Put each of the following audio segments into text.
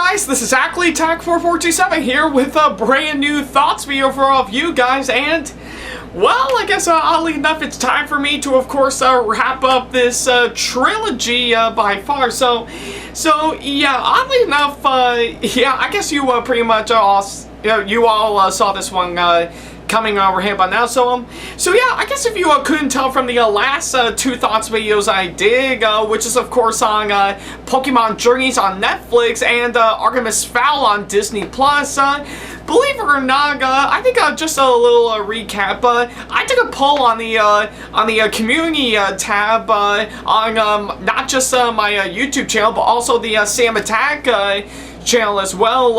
guys, this is Ackleyattack4427 here with a brand new thoughts video for all of you guys, and well, I guess oddly enough it's time for me to of course wrap up this trilogy by far. So yeah, oddly enough, yeah, I guess you pretty much all saw this one coming over here by now. So yeah, I guess if you couldn't tell from the last two thoughts videos I did, which is of course on Pokemon Journeys on Netflix and Artemis Fowl on Disney Plus. Believe it or not, I think just a little recap. I took a poll on the community tab on not just my YouTube channel, but also the SamAttack channel as well,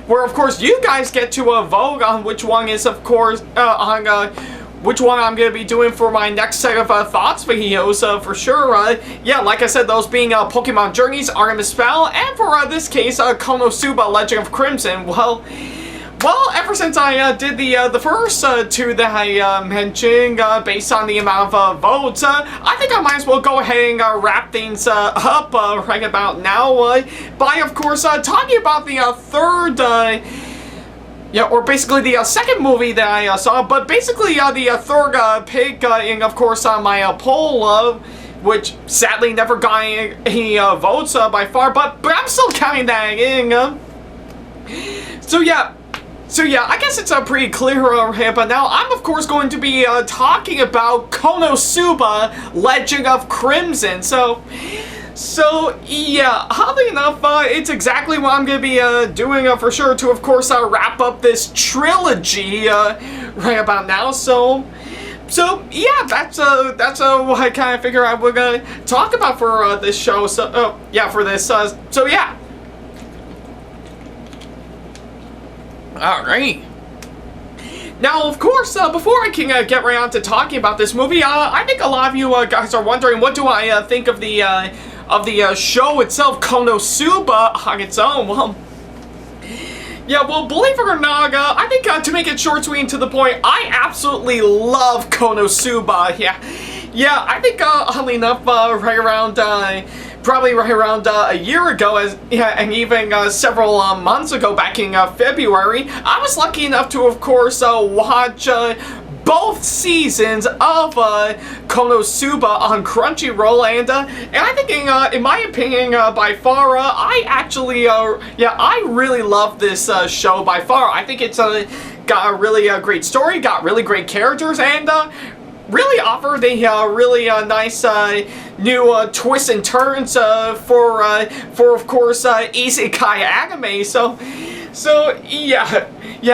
where of course you guys get to vote on which one is of course which one I'm going to be doing for my next set of thoughts videos for sure. Yeah, like I said, those being Pokemon Journeys, Artemis Fowl, and for this case Konosuba Legend of Crimson. Well, ever since I did the first two that I mentioned, based on the amount of votes, I think I might as well go ahead and wrap things up right about now by, of course, talking about the third, yeah, or basically the second movie that I saw, but basically the third pick in, of course, my poll, which sadly never got any votes by far, but I'm still counting that in. So yeah, I guess it's pretty clear over here, but now I'm of course going to be talking about Konosuba Legend of Crimson. So yeah, oddly enough, it's exactly what I'm going to be doing for sure to of course wrap up this trilogy right about now. So yeah, that's what I kind of figure I would talk about for this show. So yeah, for this. So yeah. Alright. Now, of course, before I can get right on to talking about this movie, I think a lot of you guys are wondering, what do I think of the show itself, Konosuba, on its own? Well, yeah, well, believe it or not, I think to make it short, sweet, and to the point, I absolutely love Konosuba. Yeah, I think, oddly enough, probably right around a year ago, and even several months ago, back in February, I was lucky enough to, of course, watch both seasons of Konosuba on Crunchyroll, and I think, in my opinion, by far, I actually, yeah, I really love this show by far. I think it's got a really great story, got really great characters, and really offered a really nice new twists and turns for of course isekai anime. So yeah,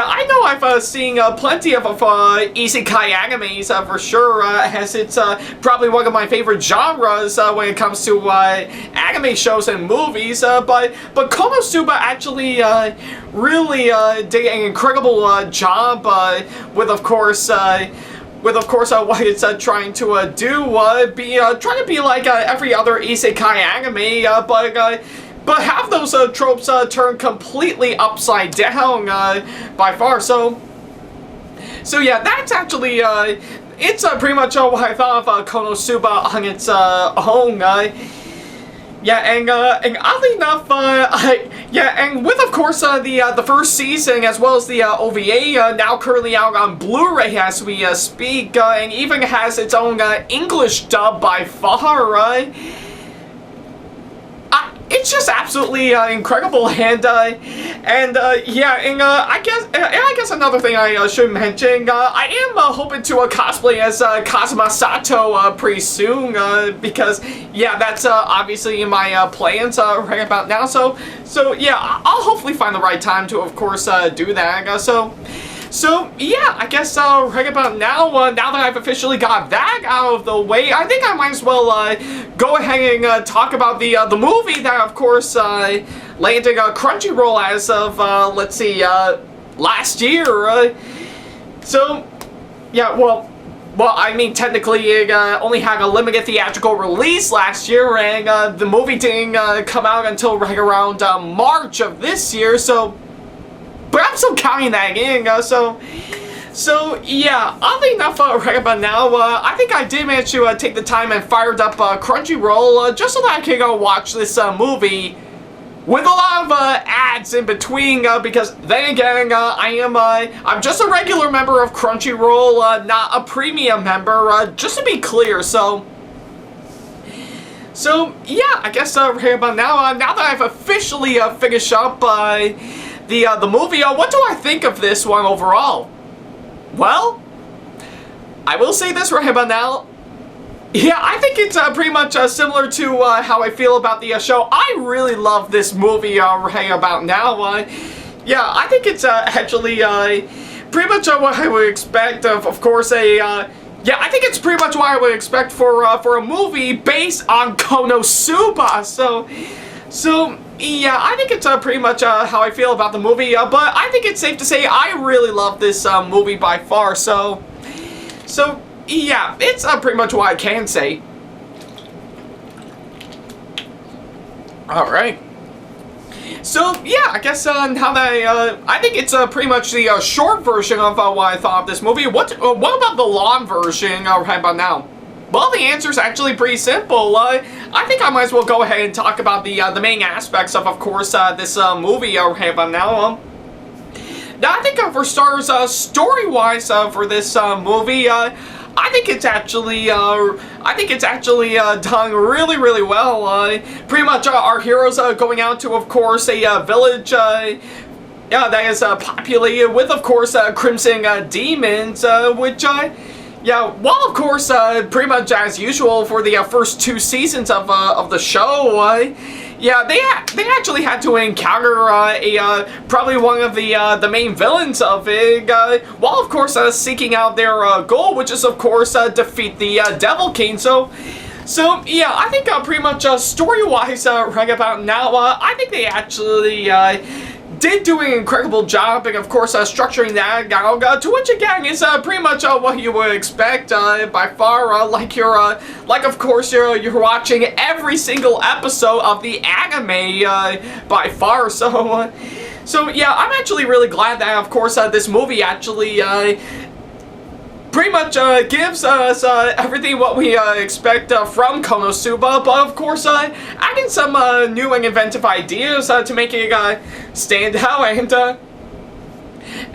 I know I've seen plenty of isekai animes for sure, as it's probably one of my favorite genres when it comes to anime shows and movies. But Konosuba actually really did an incredible job with of course what it's trying to do, trying to be like every other isekai anime, but have those tropes turned completely upside down by far. So yeah, that's actually it's pretty much what I thought of Konosuba on its own. Yeah, and oddly enough, yeah, and with of course the first season as well as the OVA now currently out on Blu-ray as we speak, and even has its own English dub by far, it's just absolutely incredible, and yeah, and I guess another thing I should mention, I am hoping to cosplay as Kazuma Sato pretty soon, because yeah, that's obviously in my plans right about now. So yeah, I'll hopefully find the right time to of course do that. So yeah, I guess right about now, now that I've officially got that out of the way, I think I might as well go ahead and talk about the movie that, of course, landed Crunchyroll as of let's see, last year. So yeah, well, I mean, technically it only had a limited theatrical release last year, and the movie didn't come out until right around March of this year. But I'm still counting that in, so yeah, oddly enough, right about now, I think I did manage to take the time and fired up Crunchyroll just so that I could go watch this movie with a lot of ads in between, because then again, I'm just a regular member of Crunchyroll, not a premium member, just to be clear, so yeah, I guess right about now, now that I've officially finished up the movie, what do I think of this one overall? Well, I will say this right about now. Yeah, I think it's pretty much similar to how I feel about the show. I really love this movie right about now. Yeah, I think it's actually pretty much what I would expect of course, yeah, I think it's pretty much what I would expect for a movie based on Konosuba. So yeah, I think it's pretty much how I feel about the movie. But I think it's safe to say I really love this movie by far. So yeah, it's pretty much what I can say. All right. So yeah, I guess now that I think it's pretty much the short version of what I thought of this movie. What about the long version right about now? Well, the answer's actually pretty simple. I think I might as well go ahead and talk about the main aspects of course, this movie right about now. Now, I think for starters, story-wise for this movie, I think it's actually done really, really well. Pretty much our heroes going out to, of course, a village yeah, that is populated with, of course, crimson demons, which, yeah, well, of course, pretty much as usual for the first 2 seasons of the show, yeah, they actually had to encounter probably one of the main villains of it, while of course seeking out their goal, which is of course defeat the Devil King. So yeah, I think pretty much story-wise right about now, I think they actually did do an incredible job, and of course structuring that dialogue, to which again is pretty much what you would expect by far, like of course you're watching every single episode of the anime by far. So yeah, I'm actually really glad that of course this movie actually pretty much gives us everything what we expect from Konosuba, but of course adding some new and inventive ideas to make it stand out, and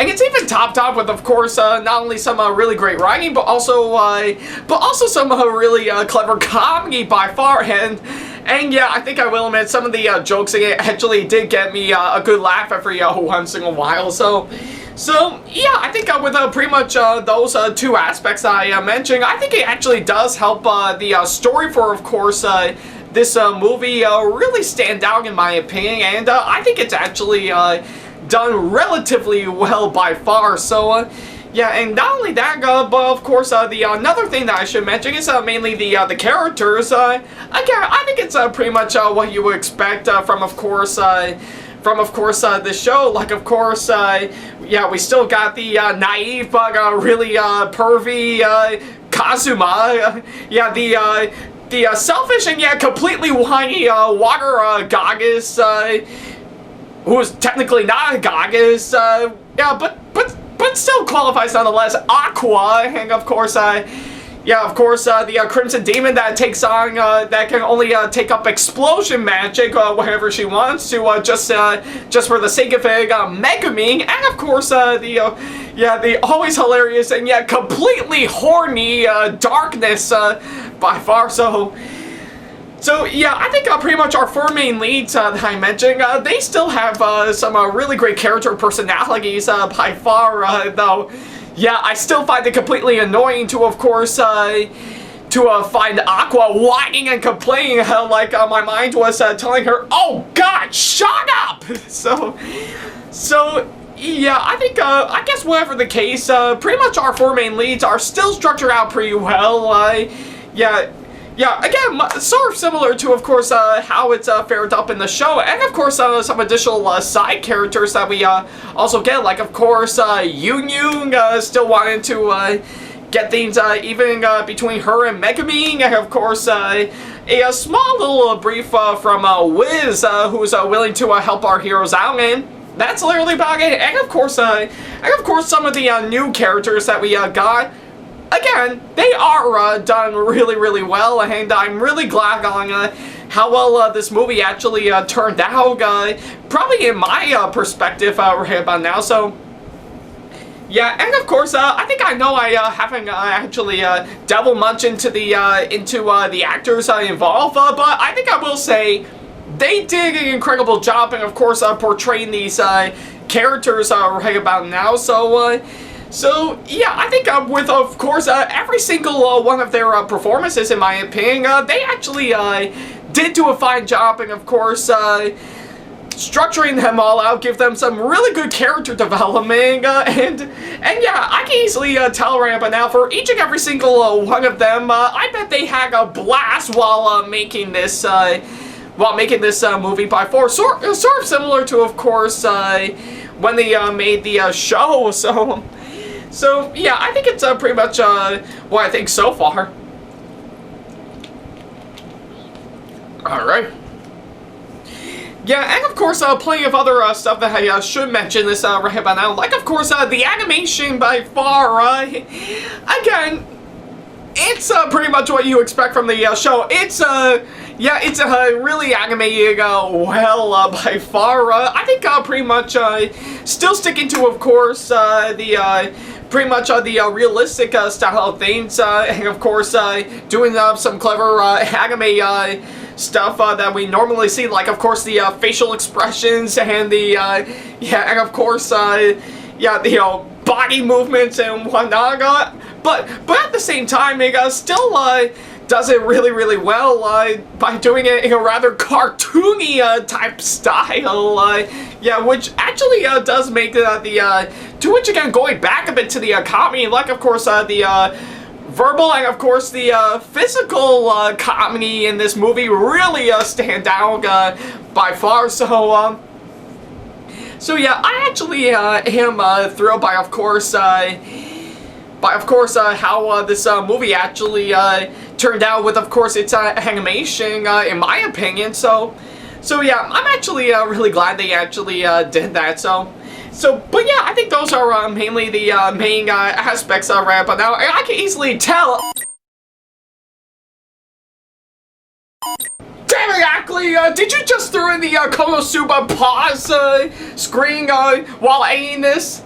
it's even topped up with, of course, not only some really great writing, but also some really clever comedy by far, and yeah, I think I will admit some of the jokes in it actually did get me a good laugh every once in a while. So yeah, I think with pretty much those 2 aspects I mentioned, I think it actually does help the story for, of course, this movie really stand out in my opinion, and I think it's actually done relatively well by far. So yeah, and not only that, but of course the another thing that I should mention is mainly the characters. Again, I think it's pretty much what you would expect from of course the show. Like of course, yeah, we still got the naive but really pervy Kazuma. Yeah, the selfish and yet completely whiny water goddess, who's technically not a goddess. Yeah, but still qualifies nonetheless. Aqua, and of course, yeah, of course, the Crimson Demon that takes on, that can only take up explosion magic whenever she wants to, just for the sake of it, Megumi, and of course, yeah, the always hilarious and yet completely horny Darkness by far. So yeah, I think pretty much our 4 main leads that I mentioned, they still have some really great character personalities by far, though. Yeah, I still find it completely annoying to, of course, find Aqua whining and complaining like my mind was telling her, "Oh God, shut up!" So yeah, I think I guess whatever the case, pretty much our 4 main leads are still structured out pretty well. Yeah, again, sort of similar to, of course, how it's fared up in the show, and of course, some additional side characters that we also get, like, of course, Yun still wanting to get things even between her and Megumi, and of course, a small little brief from Wiz, who's willing to help our heroes out, and that's literally about it. And of course, some of the new characters that we got. Again, they are done really, really well, and I'm really glad on how well this movie actually turned out, probably in my perspective right about now. So yeah, and of course, I think I know I haven't actually delved much into the actors involved, but I think I will say they did an incredible job, and of course, portraying these characters right about now. So yeah, I think with of course every single one of their performances, in my opinion, they actually did do a fine job, and of course, structuring them all out, give them some really good character development, and yeah, I can easily tell right about now, for each and every single one of them, I bet they had a blast while making this movie by far. Sort of similar to, of course, when they made the show. So yeah, I think it's pretty much what I think so far. All right. Yeah, and of course, plenty of other stuff that I should mention this right about now. Like, of course, the animation by far, again, it's pretty much what you expect from the show. It's, yeah, it's really animated well by far. I think pretty much still sticking to, of course, pretty much the realistic style of things, and of course, doing some clever anime stuff that we normally see, like of course the facial expressions and the yeah, and of course yeah, the body movements and whatnot. But at the same time, it still does it really well by doing it in a rather cartoony type style. Yeah, which actually does make the to which again, going back a bit to the comedy, like of course the verbal and of course the physical comedy in this movie really stand out by far. So yeah, I actually am thrilled by of course how this movie actually turned out with of course its animation, in my opinion. So yeah, I'm actually really glad they actually did that. But yeah, I think those are mainly the main aspects right about now. I can easily tell. Damn it, Ackley! Did you just throw in the Konosuba pause screen while editing this?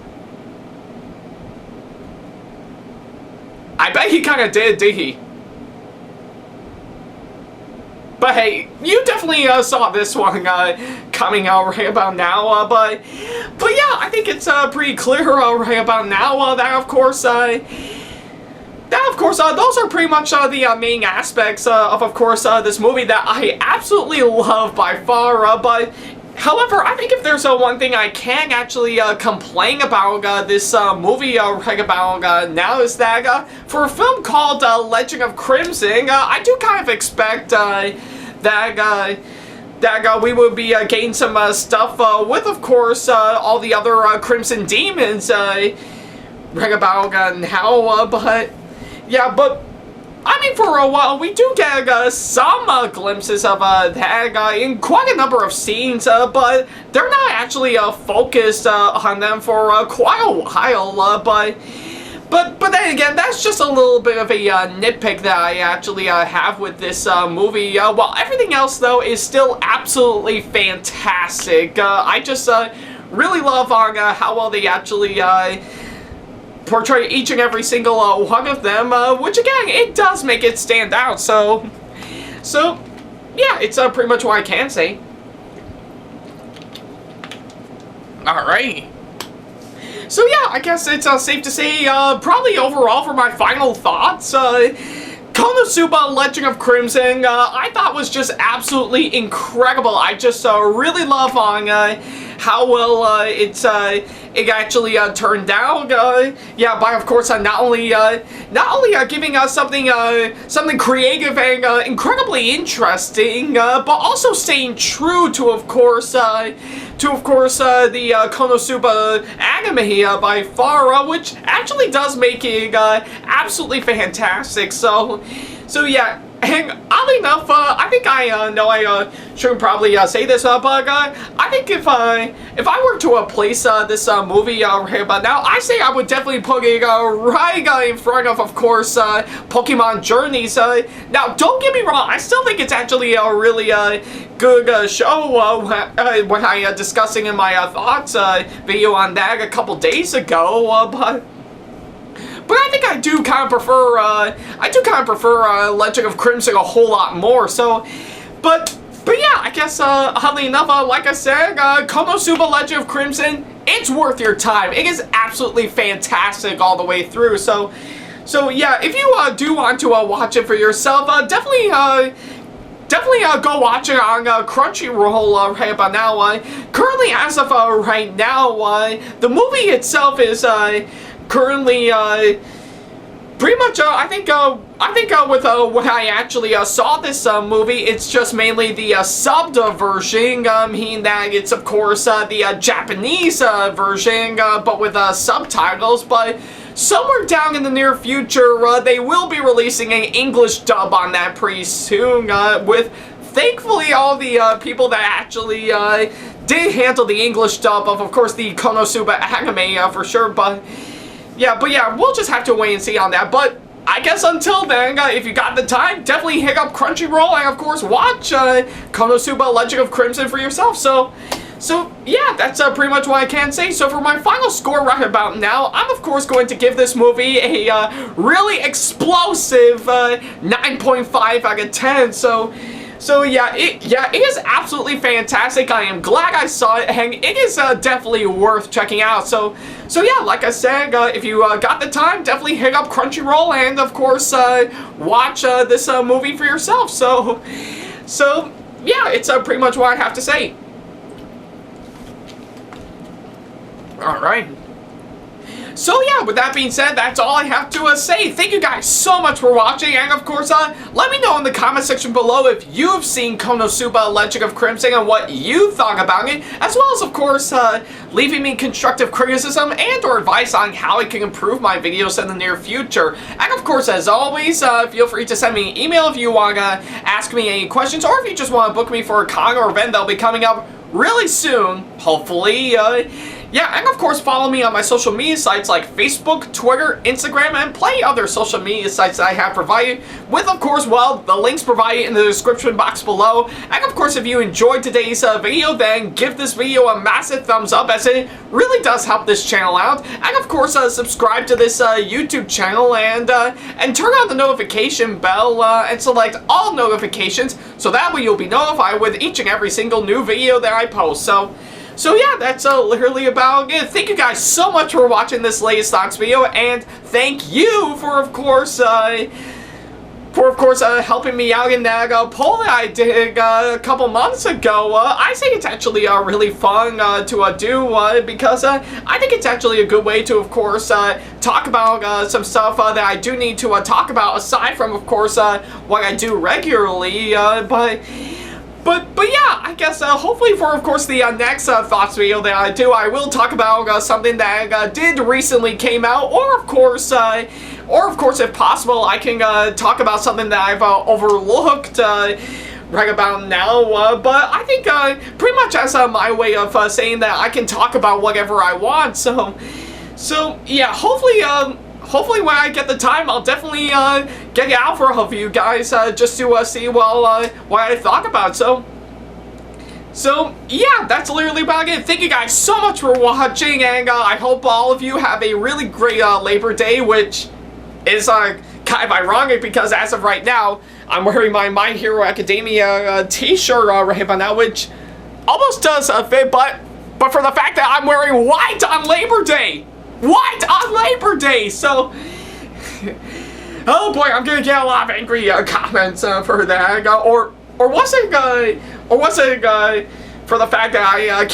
I bet he kind of did he? But hey, you definitely saw this one coming out right about now. But yeah, I think it's pretty clear right about now that of course those are pretty much the main aspects of course this movie that I absolutely love by far. But however, I think if there's one thing I can actually complain about this movie right about now is that for a film called Legend of Crimson, I do kind of expect that we would be getting some stuff with, of course, all the other Crimson Demons right about now. But yeah, but I mean, for a while, we do get some glimpses of that in quite a number of scenes, but they're not actually focused on them for quite a while. But then again, that's just a little bit of a nitpick that I actually have with this movie. While everything else, though, is still absolutely fantastic. I just really love how well they actually portray each and every single one of them, which again, it does make it stand out. So yeah, it's pretty much what I can say. Alright. So yeah, I guess it's safe to say, probably overall for my final thoughts, Konosuba Legend of Crimson, I thought was just absolutely incredible. I just really love how well it actually turned out. Yeah, by of course not only giving us something creative and incredibly interesting, but also staying true to of course the Konosuba anime by far, which actually does make it absolutely fantastic. So yeah, And oddly enough, I think I know I shouldn't probably say this, but I think if I were to place this movie right about now, I say I would definitely put it right in front of course, Pokemon Journeys. Now, don't get me wrong, I still think it's actually a really good show when I discussing in my thoughts video on that a couple days ago, but I think I do kind of prefer Legend of Crimson a whole lot more. So, but yeah, I guess oddly enough, like I said, Konosuba Legend of Crimson, it's worth your time. It is absolutely fantastic all the way through. So yeah, if you do want to watch it for yourself, definitely go watch it on Crunchyroll right about now. Currently, as of right now, the movie itself is currently pretty much I think with when I actually saw this movie, it's just mainly the subbed version, meaning that it's of course the Japanese version, but with subtitles. But somewhere down in the near future, they will be releasing an English dub on that pretty soon, with thankfully all the people that actually did handle the English dub of course, the Konosuba anime for sure. But yeah, we'll just have to wait and see on that. But I guess until then, if you got the time, definitely hit up Crunchyroll and of course watch Konosuba Legend of Crimson for yourself. So yeah, that's pretty much what I can say. So for my final score right about now, I'm of course going to give this movie a really explosive 9.5 out of 10. So yeah, it is absolutely fantastic. I am glad I saw it, and it is definitely worth checking out. So yeah, like I said, if you got the time, definitely hit up Crunchyroll and of course watch this movie for yourself. So yeah, it's pretty much what I have to say. All right. So yeah, with that being said, that's all I have to say. Thank you guys so much for watching, and of course, let me know in the comment section below if you've seen Konosuba Legend of Crimson and what you thought about it, as well as, of course, leaving me constructive criticism and or advice on how I can improve my videos in the near future. And of course, as always, feel free to send me an email if you want to ask me any questions, or if you just want to book me for a con or event that'll be coming up really soon, hopefully. Yeah, and of course follow me on my social media sites like Facebook, Twitter, Instagram, and plenty other social media sites that I have provided, with of course, well, the links provided in the description box below. And of course, if you enjoyed today's video, then give this video a massive thumbs up, as it really does help this channel out. And of course, subscribe to this YouTube channel and turn on the notification bell and select all notifications, so that way you'll be notified with each and every single new video that I post. So yeah, that's literally about it. Thank you guys so much for watching this latest thoughts video, and thank you for of course helping me out in that poll that I did a couple months ago. I think it's actually really fun to do, because I think it's actually a good way to, of course, talk about some stuff that I do need to talk about, aside from, of course, what I do regularly, But yeah, I guess hopefully for, of course, the next thoughts video that I do, I will talk about something that did recently came out, or of course, if possible, I can talk about something that I've overlooked right about now. But I think pretty much as my way of saying that I can talk about whatever I want. So yeah, hopefully when I get the time, I'll definitely get it out for all of you guys, just to see, well, what I thought about. So yeah, that's literally about it. Thank you guys so much for watching, and I hope all of you have a really great Labor Day, which is kind of ironic because as of right now, I'm wearing my My Hero Academia t-shirt right about now, which almost does fit, but for the fact that I'm wearing white on Labor Day! White on Labor Day! So, oh boy, I'm gonna get a lot of angry comments for that. Or was it for the fact that I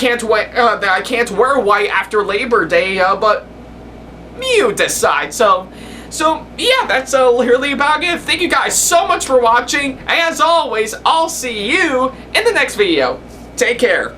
can't wear white after Labor Day? But you decide. So yeah, that's literally about it. Thank you guys so much for watching, and as always, I'll see you in the next video. Take care.